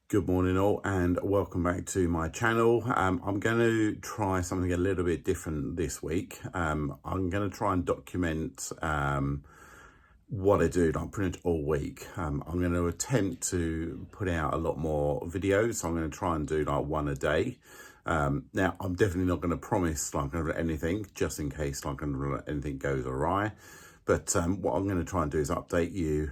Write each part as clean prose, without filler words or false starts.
Good morning all, and welcome back to my channel. I'm going to try something a little bit different this week. I'm going to try and document what I do like pretty much all week. I'm going to attempt to put out a lot more videos, so I'm going to try and do like one a day. Now I'm definitely not going to promise like anything, just in case like anything goes awry. But what I'm going to try and do is update you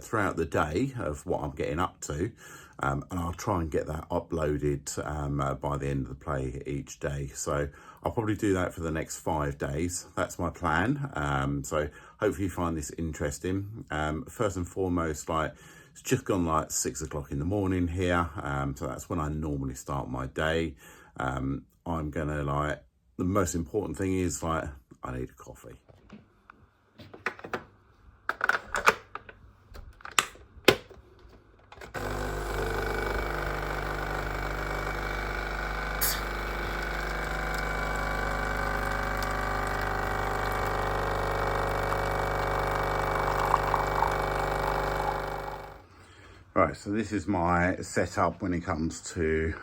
throughout the day of what I'm getting up to. And I'll try and get that uploaded by the end of the play each day. So I'll probably do that for the next 5 days. That's my plan. So hopefully you find this interesting. First and foremost, like it's just gone like 6 o'clock in the morning here. So that's when I normally start my day. I'm gonna like, the most important thing is like, I need a coffee. Right, so this is my setup when it comes to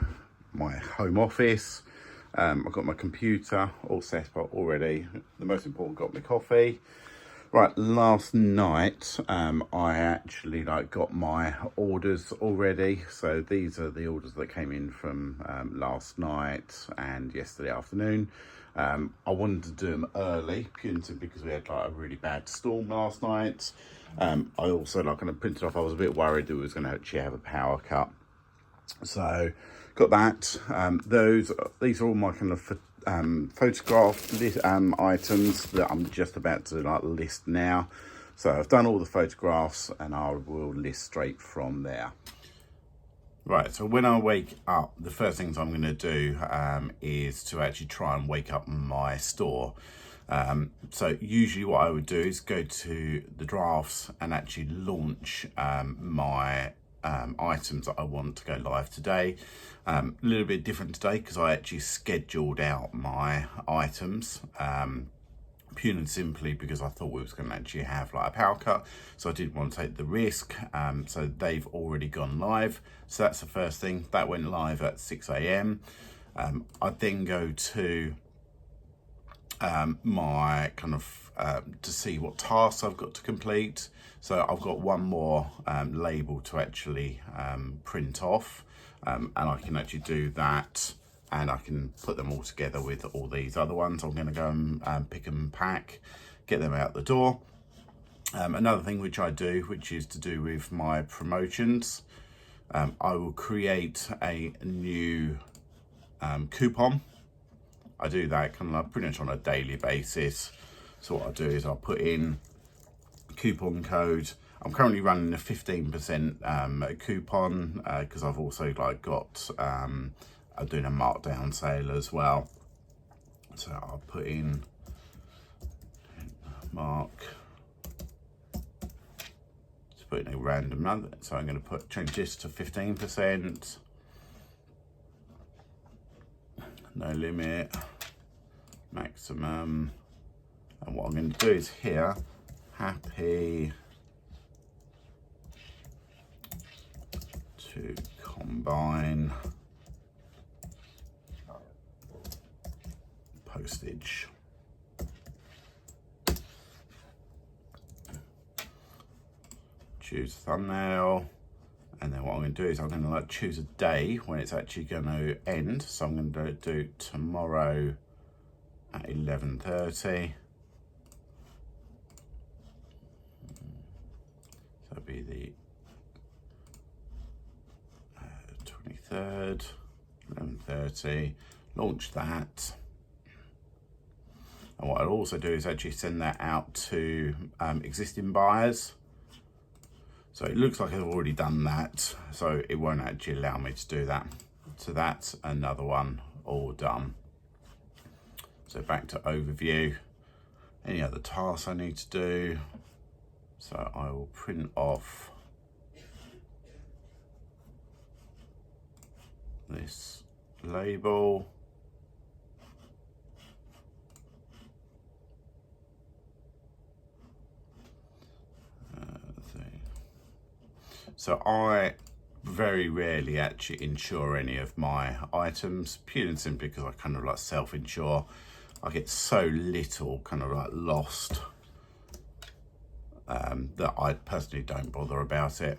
my home office. I've got my computer all set up already. The most important, got my coffee. Right, last night I actually got my orders already. So these are the orders that came in from last night and yesterday afternoon. I wanted to do them early, purely because we had a really bad storm last night. I also kind of printed off. I was a bit worried that we was going to actually have a power cut. So got that. These are all my kind of photograph items that I'm just about to list now. So I've done all the photographs and I will list straight from there. Right, so when I wake up, the first things I'm going to do is to actually try and wake up my store. So usually what I would do is go to the drafts and actually launch my items that I want to go live today. A little bit different today because I actually scheduled out my items. Purely and simply because I thought we was going to actually have a power cut, so I didn't want to take the risk. So they've already gone live, so that's the first thing. That went live at 6 a.m. I then go to my kind of to see what tasks I've got to complete. So I've got one more label to actually print off, and I can actually do that. And I can put them all together with all these other ones. I'm going to go and pick and pack, get them out the door. Another thing which I do, which is to do with my promotions, I will create a new coupon. I do that kind of pretty much on a daily basis. So what I do is I'll put in coupon code. I'm currently running a 15% coupon because I've also got I'm doing a markdown sale as well. So I'll put in mark, just put in a random number. So I'm going to change this to 15%, no limit, maximum. And what I'm going to do is here, happy to combine postage. Choose thumbnail, and then what I'm going to do is I'm going to choose a day when it's actually going to end. So I'm going to do tomorrow at 11:30. So it'll be the 23rd, 11:30. Launch that. And what I'll also do is actually send that out to existing buyers. So it looks like I've already done that, so it won't actually allow me to do that. So that's another one all done. So back to overview. Any other tasks I need to do? So I will print off this label. So very rarely actually insure any of my items, purely and simply because I kind of like self-insure. I get so little kind of like lost that I personally don't bother about it.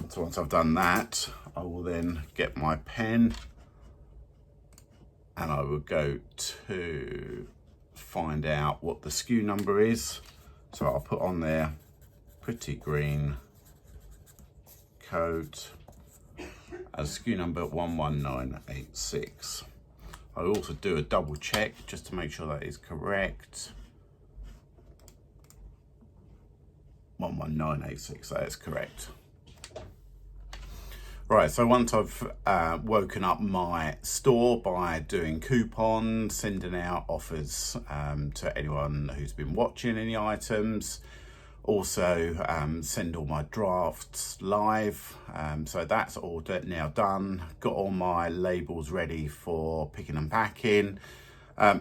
So once I've done that, I will then get my pen and I will go to find out what the SKU number is. So I'll put on there pretty green code as SKU number 11986. I'll also do a double check just to make sure that is correct. 11986, that is correct. Right, so once I've woken up my store by doing coupons, sending out offers to anyone who's been watching any items, also send all my drafts live, so that's all now done. Got all my labels ready for picking and packing.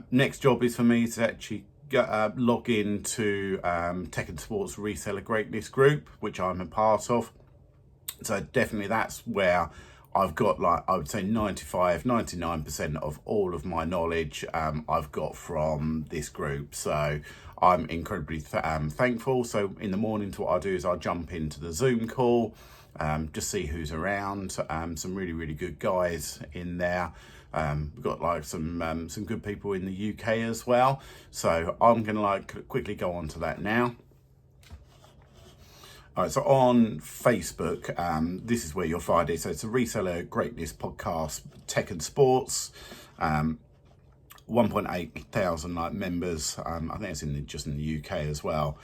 Next job is for me to actually log into Tech and Sports Reseller Greatness group, which I'm a part of. So definitely that's where I've got, like, I would say 99% of all of my knowledge I've got from this group. So I'm incredibly thankful. So in the mornings, what I'll do is I'll jump into the Zoom call, just see who's around. Some really good guys in there. We've got like some good people in the UK as well. So I'm gonna like quickly go on to that now. All right, so on Facebook, this is where you'll find it. So it's a Reseller Greatness Podcast, Tech and Sports. 1.8 thousand like members. I think it's just in the UK as well.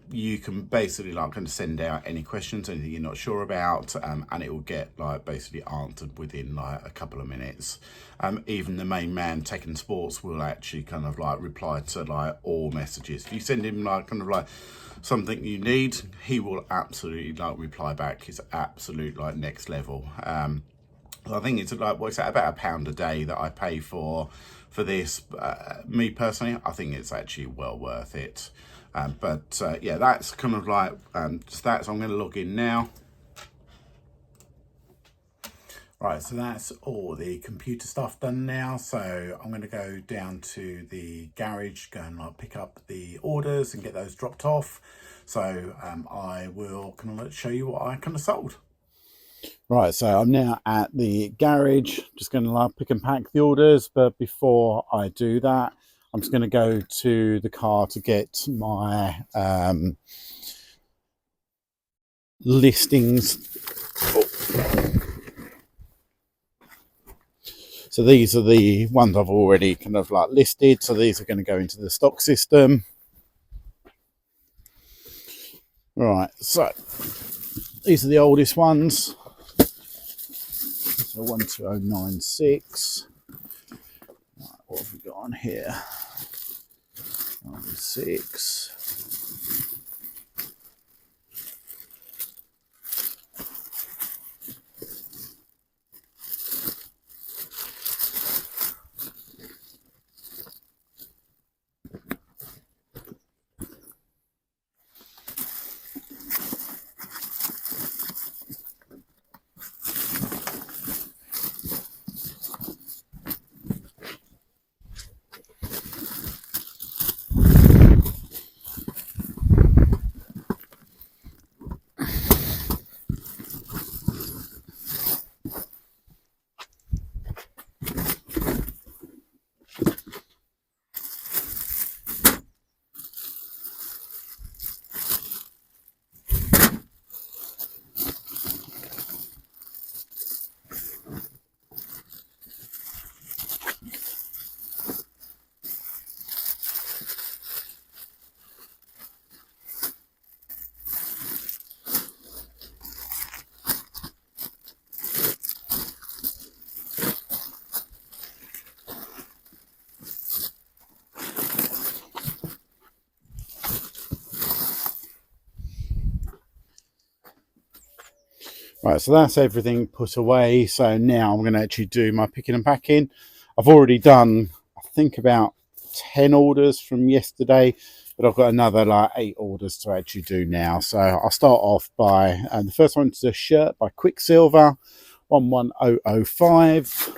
You can basically like kind of send out any questions, anything you're not sure about, and it will get like basically answered within like a couple of minutes. Even the main man, Tech and Sports, will actually kind of like reply to like all messages. If you send him like kind of like something you need, he will absolutely like reply back. He's absolute like next level. I think it's like works out about £1 a day that I pay for this. Me personally, I think it's actually well worth it. But yeah, that's kind of like just that. So I'm going to log in now. Right, so that's all the computer stuff done now. So I'm going to go down to the garage, go and like pick up the orders and get those dropped off. So I will kind of show you what I kind of sold. Right, so I'm now at the garage, just going to like pick and pack the orders. But before I do that, I'm just going to go to the car to get my listings. So these are the ones I've already kind of like listed. So these are going to go into the stock system. Right, so these are the oldest ones. So 12096. Right, what have we got on here? 96. Right, so that's everything put away. So now I'm going to actually do my picking and packing. I've already done, I think, about 10 orders from yesterday. but I've got another like 8 orders to actually do now. So I'll start off by the first one's a shirt by Quicksilver, 11005.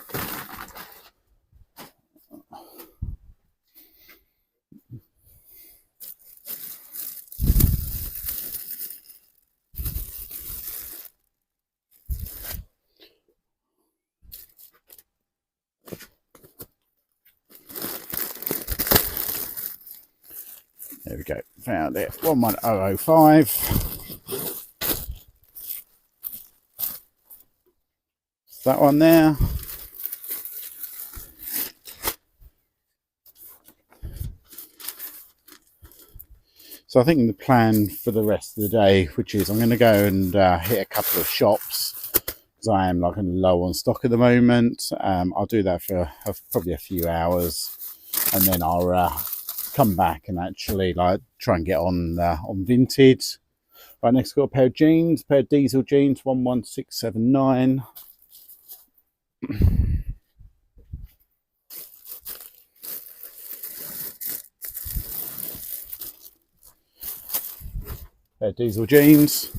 There we go, found it, 11005. That one there. So I think the plan for the rest of the day, which is I'm going to go and hit a couple of shops, because I am like low on stock at the moment. I'll do that for probably a few hours, and then I'll come back and actually like try and get on Vinted. Right, next I've got a pair of jeans, pair of diesel jeans, 11679. Pair of diesel jeans.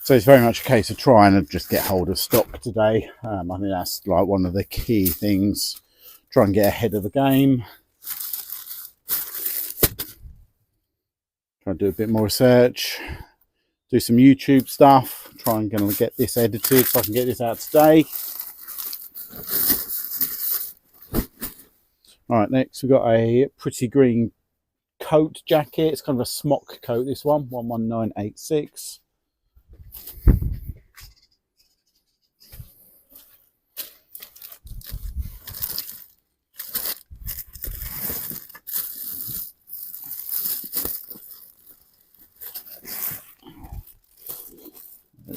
So it's very much a case of trying to just get hold of stock today. I think that's like one of the key things. Try and get ahead of the game. Try and do a bit more research. Do some YouTube stuff. Try and get this edited so I can get this out today. Alright, next we've got a pretty green coat jacket. It's kind of a smock coat, this one, 11986.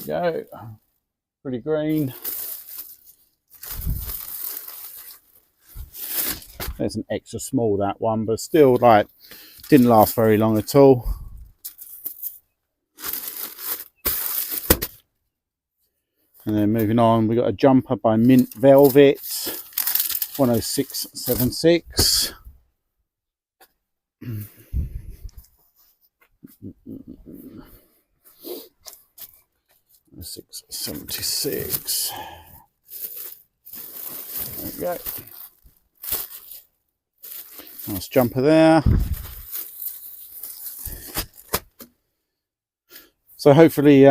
There we go, pretty green. There's an extra small, that one, but still like didn't last very long at all. And then moving on, we got a jumper by Mint Velvet, 10676. 676. There we go. Nice jumper there. So hopefully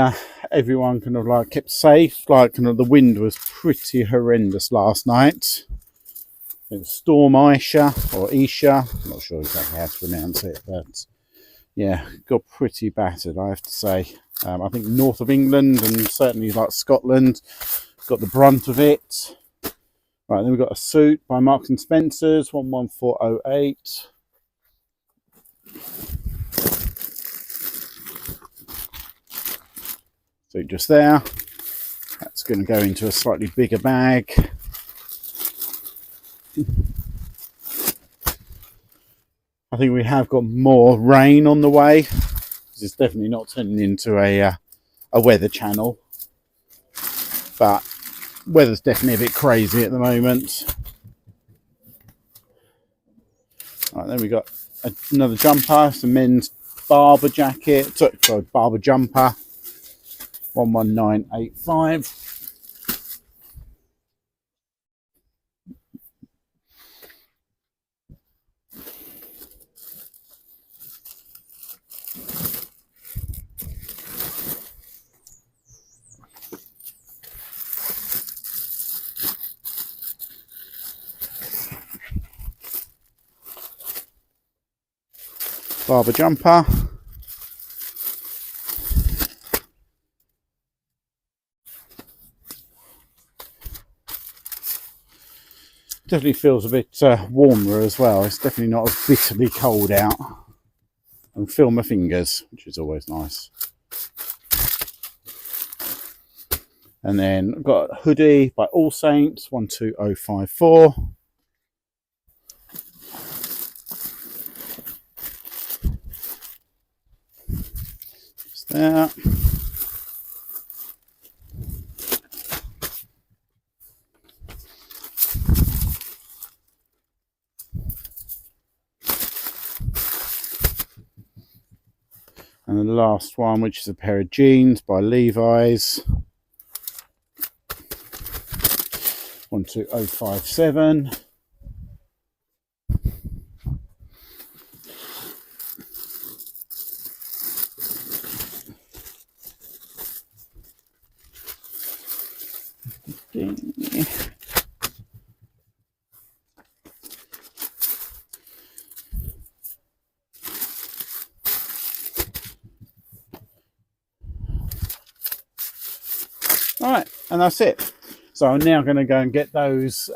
everyone kind of like kept safe. Like kind of the wind was pretty horrendous last night. It was Storm Isha or Isha. I'm not sure exactly how to pronounce it, but yeah, got pretty battered, I have to say. I think north of England and certainly like Scotland got the brunt of it. Right, then we've got a suit by Marks and Spencer's, 11408. So just there. That's going to go into a slightly bigger bag. I think we have got more rain on the way. It's definitely not turning into a weather channel, but weather's definitely a bit crazy at the moment. Right, then we got another jumper, some men's barber jacket, sorry, barber jumper, 11985. Barber jumper. Definitely feels a bit warmer as well. It's definitely not as bitterly cold out. And feel my fingers, which is always nice. And then I've got a hoodie by All Saints, 12054. Just there. And the last one, which is a pair of jeans by Levi's. 12057. Alright, and that's it. So I'm now going to go and get those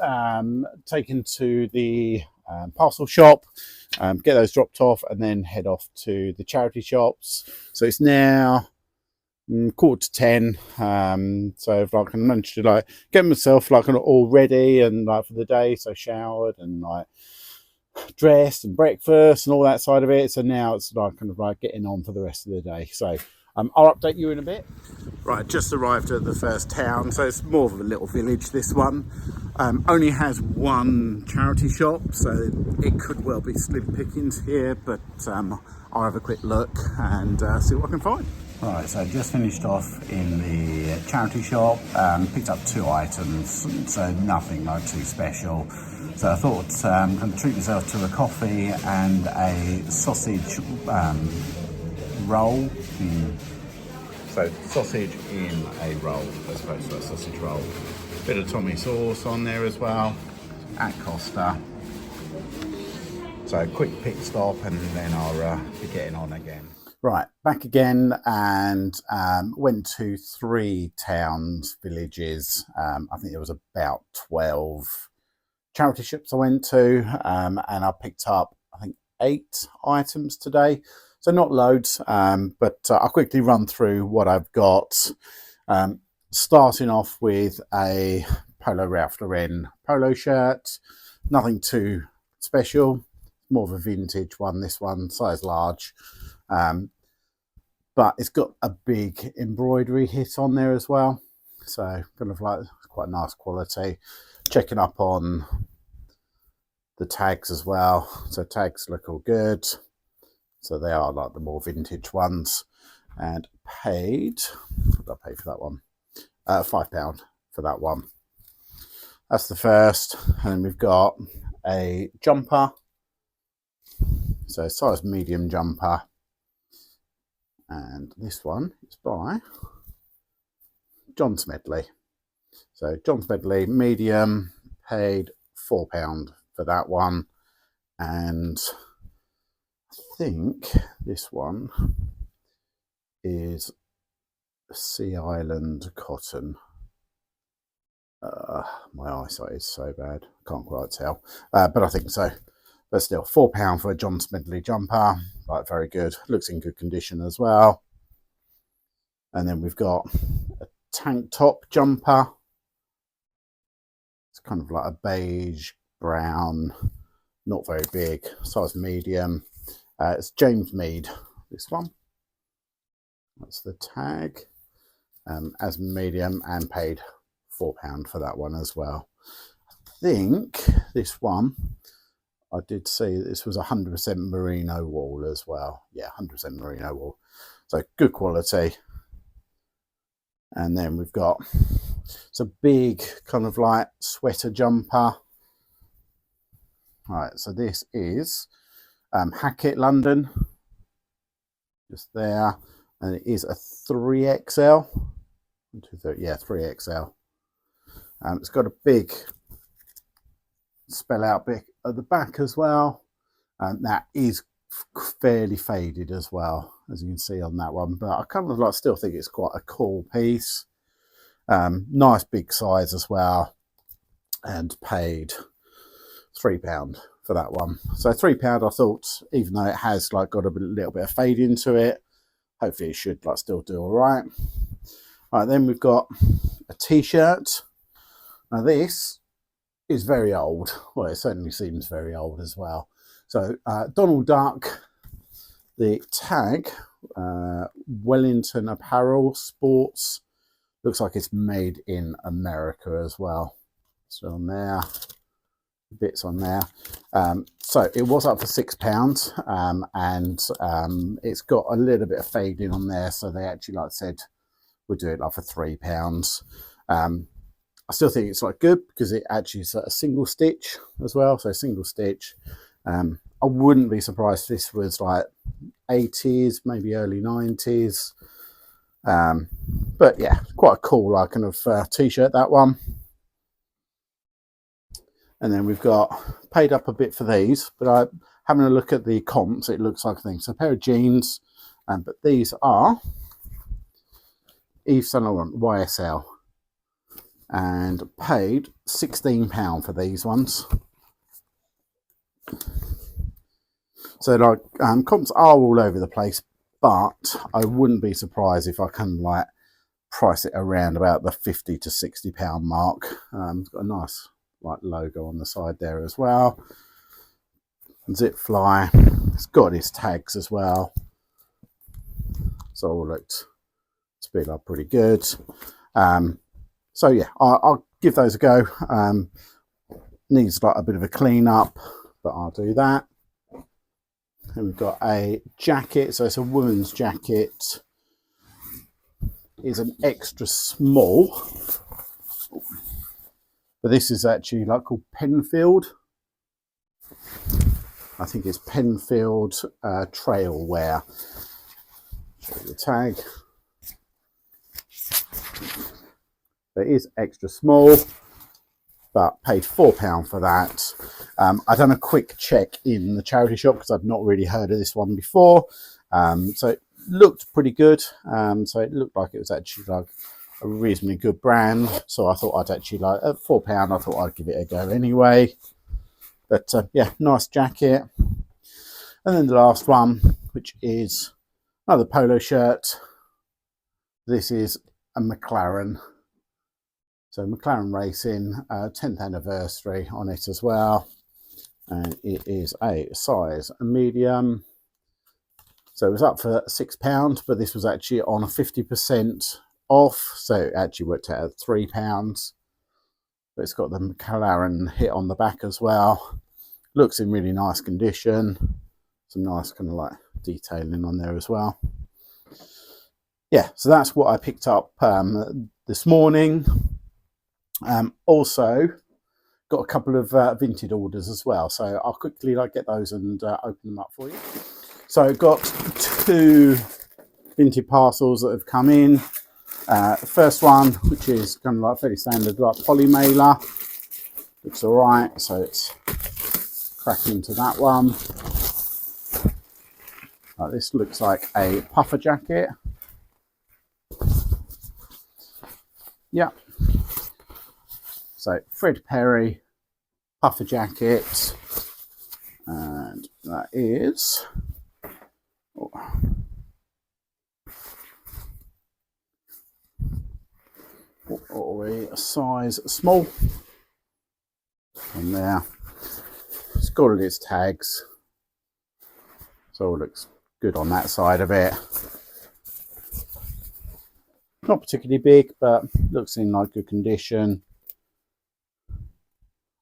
taken to the parcel shop, get those dropped off, and then head off to the charity shops. So it's now 9:45. So if I can manage to like get myself like all ready and like for the day, so showered and like dressed and breakfast and all that side of it. So now it's like kind of like getting on for the rest of the day. So I'll update you in a bit. Right, just arrived at the first town, so it's more of a little village, this one. Only has one charity shop, so it could well be slim pickings here, but I'll have a quick look and see what I can find. Right, so just finished off in the charity shop, picked up 2 items, so nothing like too special. So I thought I'm going to treat myself to a coffee and a sausage roll. So sausage in a roll, as opposed to a sausage roll. Bit of Tommy sauce on there as well, at Costa. So quick pit stop and then I'll be getting on again. Right, back again, and went to 3 towns, villages. I think there was about 12 charity shops I went to, and I picked up, I think, 8 items today. So not loads, but I'll quickly run through what I've got. Starting off with a Polo Ralph Lauren polo shirt. Nothing too special. More of a vintage one, this one, size large. But it's got a big embroidery hit on there as well. So kind of like quite nice quality. Checking up on the tags as well. So tags look all good. So they are like the more vintage ones. And paid, what did I pay for that one? £5 for that one. That's the first. And then we've got a jumper. So size medium jumper. And this one is by John Smedley. So John Smedley, medium, paid £4 for that one. And I think this one is Sea Island cotton. My eyesight is so bad, can't quite tell, but I think so. But still, £4 for a John Smedley jumper, like very good. Looks in good condition as well. And then we've got a tank top jumper. It's kind of like a beige brown, not very big, size medium. It's James Mead, this one. That's the tag, as medium, and paid £4 for that one as well. I think this one, I did see this was 100% merino wool as well. Yeah, 100% merino wool. So good quality. And then we've got, it's a big kind of like sweater jumper. All right, so this is Hackett, London. Just there. And it is a 3XL. 1, 2, 3, yeah, 3XL. It's got a big spell out bit at the back as well. That is fairly faded as well, as you can see on that one. But I kind of like still think it's quite a cool piece. Nice big size as well. And paid £3 for that one. So £3, I thought, even though it has like got a little bit of fade into it, hopefully it should like still do all right. All right, then we've got a t-shirt. Now this is very old. Well, it certainly seems very old as well. So Donald Duck, the tag, Wellington Apparel Sports. Looks like it's made in America as well. So on there, bits on there. So it was up for £6, and it's got a little bit of fading on there, so they actually like said we'll do it like for £3. I still think it's like good because it actually is a single stitch as well, so single stitch. I wouldn't be surprised if this was like 80s, maybe early 90s. But yeah, quite a cool like kind of t-shirt, that one. And then we've got paid up a bit for these, but having a look at the comps, it looks like things. So a pair of jeans, but these are Yves Saint Laurent YSL, and paid £16 for these ones. So like comps are all over the place, but I wouldn't be surprised if I can like price it around about the £50 to £60 mark. It's got a nice like logo on the side there as well. Zip fly. It's got its tags as well. So all looked to be like pretty good. So yeah, I'll give those a go. Needs like a bit of a clean up, but I'll do that. And we've got a jacket, so it's a woman's jacket. It's an extra small, but this is actually like called Penfield. I think it's Penfield Trail Wear. Show you the tag. It is extra small, but paid £4 for that. I've done a quick check in the charity shop because I've not really heard of this one before. So it looked pretty good. So it looked like it was actually like a reasonably good brand. So I thought I'd actually like at £4, I thought I'd give it a go anyway. But yeah, nice jacket. And then the last one, which is another polo shirt. This is a McLaren. So McLaren Racing, 10th anniversary on it as well. And it is a size medium. So it was up for £6, but this was actually on a 50% off. So it actually worked out at £3. But it's got the McLaren hit on the back as well. Looks in really nice condition. Some nice kind of like detailing on there as well. Yeah, so that's what I picked up this morning. Also got a couple of Vinted orders as well, so I'll quickly like get those and open them up for you. So I've got 2 Vinted parcels that have come in. First one, which is kind of like fairly standard like poly mailer, looks all right, so it's cracking into that one. This looks like a puffer jacket. Yeah. So Fred Perry puffer jacket, and that is a size small. And there, it's got all its tags, so it looks good on that side of it. Not particularly big, but looks in like good condition.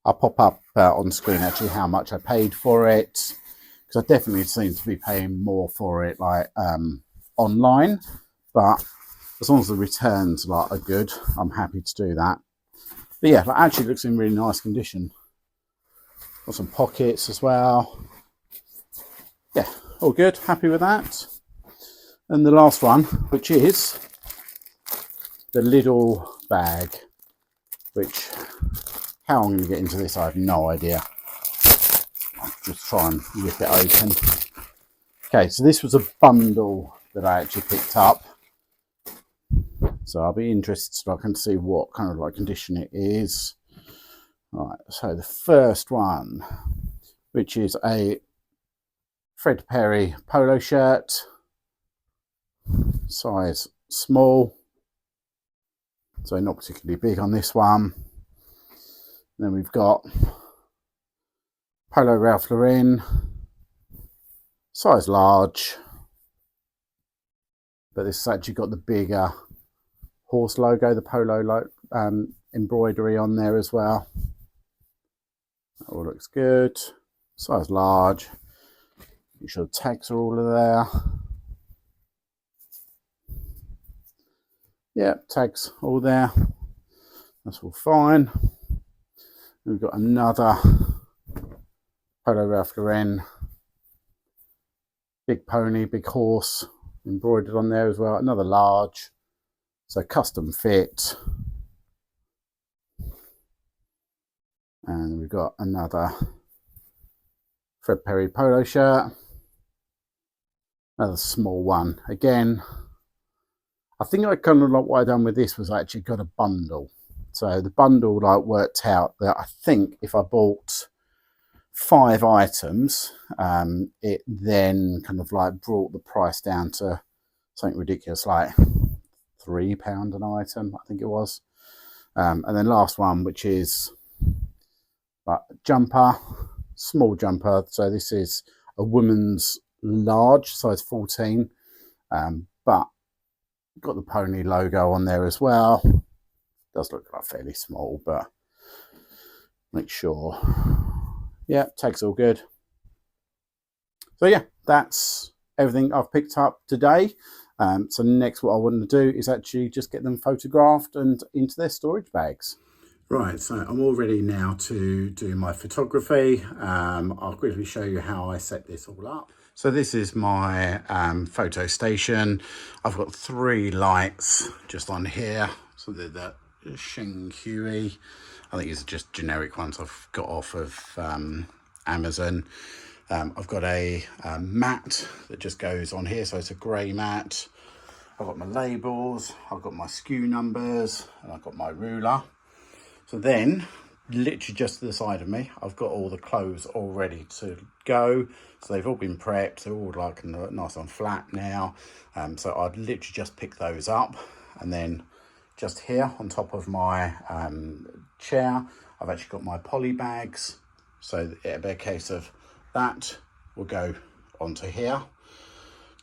I'll pop up on screen actually how much I paid for it, because I definitely seem to be paying more for it like online, but as long as the returns like are good, I'm happy to do that. But yeah, it actually looks in really nice condition. Got some pockets as well. Yeah, all good, happy with that. And the last one, which is the Lidl bag, which how I'm going to get into this, I have no idea. I'll just try and rip it open. Okay, so this was a bundle that I actually picked up. So I'll be interested to look and see what kind of like condition it is. All right, so the first one, which is a Fred Perry polo shirt, size small. So not particularly big on this one. Then we've got Polo Ralph Lauren, size large, but this has actually got the bigger horse logo, the polo embroidery on there as well. That all looks good. Size large. Make sure the tags are all there. Yeah, tags all there. That's all fine. We've got another Polo Ralph Lauren. Big pony, big horse embroidered on there as well. Another large. So custom fit. And we've got another Fred Perry polo shirt. Another small one. Again, I think I kind of like what I done with this was I actually got a bundle. So the bundle like worked out that I think if I bought 5 items, it then kind of like brought the price down to something ridiculous like £3 an item, I think it was. And then last one, which is like jumper, small jumper. So this is a woman's large, size 14, but got the pony logo on there as well. Does look like fairly small, but make sure. Yeah, tags all good. So yeah, that's everything I've picked up today. So next what I want to do is actually just get them photographed and into their storage bags. Right, so I'm all ready now to do my photography. I'll quickly show you how I set this all up. So this is my photo station. I've got 3 lights just on here. So they're the Sheng Hui. I think it's just generic ones I've got off of Amazon. I've got a mat that just goes on here, so it's a grey mat. I've got my labels, I've got my SKU numbers, and I've got my ruler. So then, literally just to the side of me, I've got all the clothes all ready to go. So they've all been prepped, they're all like nice and flat now. So I'd literally just pick those up, and then just here on top of my chair, I've actually got my poly bags. So it'll be a case of that will go onto here,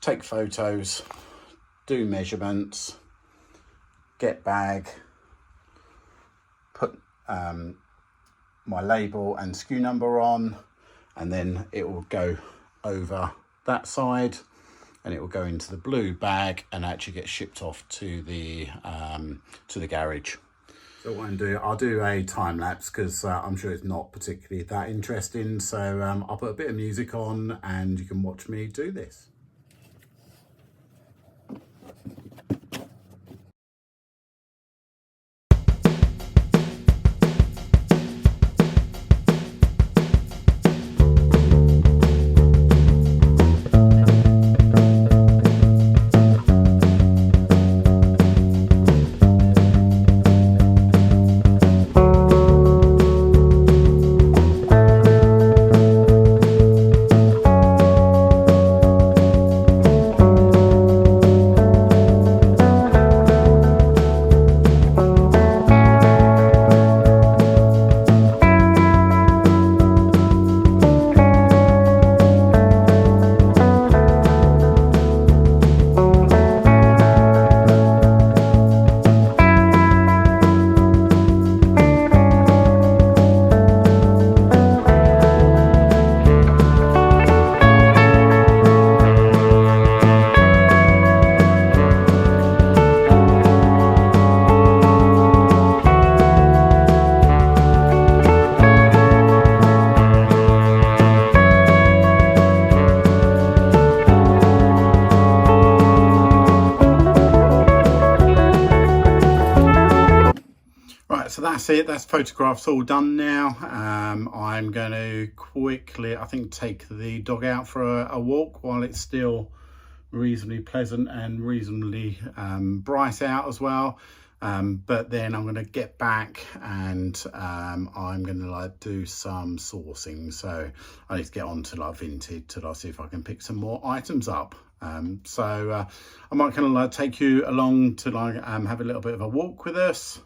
take photos, do measurements, get bag, put my label and SKU number on, and then it will go over that side and it will go into the blue bag and actually get shipped off to the garage. So what I'm doing, I'll do a time lapse because I'm sure it's not particularly that interesting. So I'll put a bit of music on and you can watch me do this. So that's it, that's photographs all done now. I'm going to quickly, I think, take the dog out for a walk while it's still reasonably pleasant and reasonably bright out as well. But then I'm going to get back and I'm going to like do some sourcing. So I need to get on to like Vinted to like see if I can pick some more items up. So I might kind of like take you along to like have a little bit of a walk with us.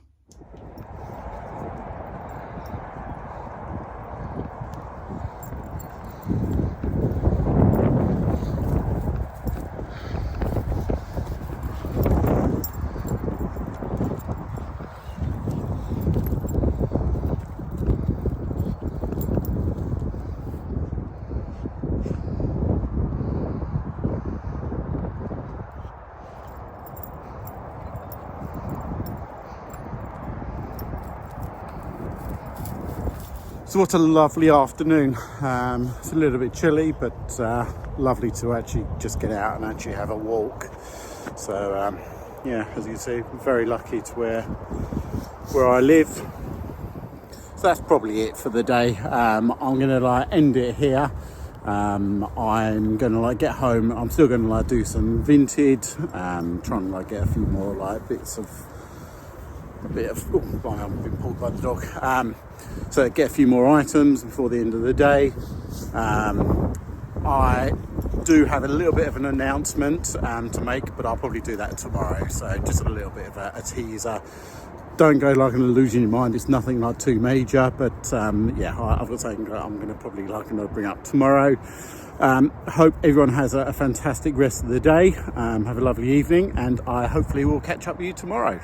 So what a lovely afternoon. It's a little bit chilly, but lovely to actually just get out and actually have a walk. So yeah, as you can see, I'm very lucky to where I live. So that's probably it for the day. I'm gonna end it here. I'm gonna get home. I'm still gonna do some Vinted, trying to get a few more bits of oh, I've been pulled by the dog. So get a few more items before the end of the day. I do have a little bit of an announcement to make, but I'll probably do that tomorrow. So just a little bit of a teaser. Don't go and lose in your mind. It's nothing too major, but yeah, I've got something I'm going to probably bring up tomorrow. Hope everyone has a fantastic rest of the day. Have a lovely evening, and I hopefully will catch up with you tomorrow.